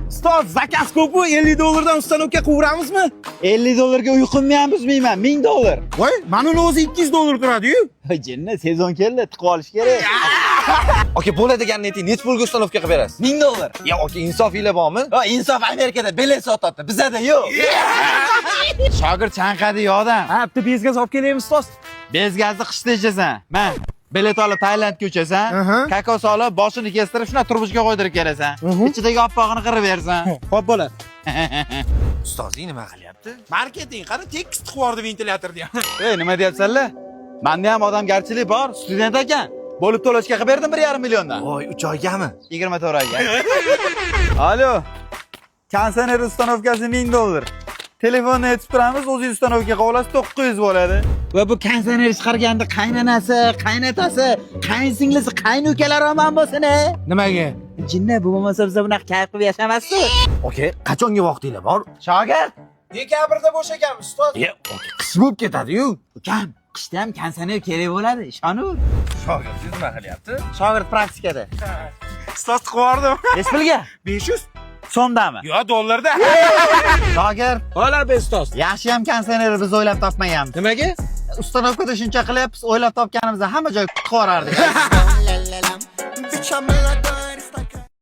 Ustoz, zakaz ko'p-ku, $50 ustanovka quvramizmi? $50 uy qilmayman, buzmayman. $1000. Voy, mana uni o'zi $200 turadi-yu. Jinni, sezon keldi, tiqib olish kerak. Aka bo'ladiganini ayting, nech pulga ustanovka qilib berasiz? $1000. Ya aka, insofinglar bormi? Ha, insof Amerikada bilet sotadi, bizada yo'q. Shogird chanqadi odam. Ha, bitta bezgaz olib kelaymi, ustoz? Bezgazni qishda ichasan. Men bilet olib Tailandga uchasan, kakao solib, boshini kestirib, shuna turmushga qo'ydirib kelasan. Ichidagi oppog'ini qirib bersan. Xo'p bo'ladi. Ustozing nima qilyapti? Marketing, qara tekis tiqib yubordi ventilyatorni ham. Ey, nima deyapsanlar? Menda ham odamgarchilik bor, student ekan. Bo'lib to'lashga qilib berdim 1,5 milliondan. Voy, 3 oygami? 24 oyga. Alo. Konsener ustanovkasi $1000. Telefonni aytib turamiz, o'zingiz ustanovka qilib olasiz, 900 bo'ladi. Va bu konsener chiqarganda qaynanasi, qaynotasi, qaynsinglisi, qaynukalari omon bo'lsin-a. Nimaga? Jinni, bu bo'lmasa biz bunaqa kayf qilib yashamasdi. Aka, qachonga vaqtinglar bor? Shogird, Dekabrda bo'shaganmiz, ustoz. Ya, aka, qish bo'lib ketadi-yu. ukam, qishda ham konsener kerak bo'ladi, ishonur. Shogirdingiz nima qilyapti? Shogird praktikada. Ustoz tiqib yubordim. Nech pulga? 500. So'mdami? Yo, dollarda. Shogird, Bo'ladi, ustoz. yaxshi ham konsener biz o'ylab topmaganmiz. Nimaga? Ustanovkada shuncha qilyapmiz, o'ylab topganimizda hamma joy tiqib yuborardik. Bitch, I'm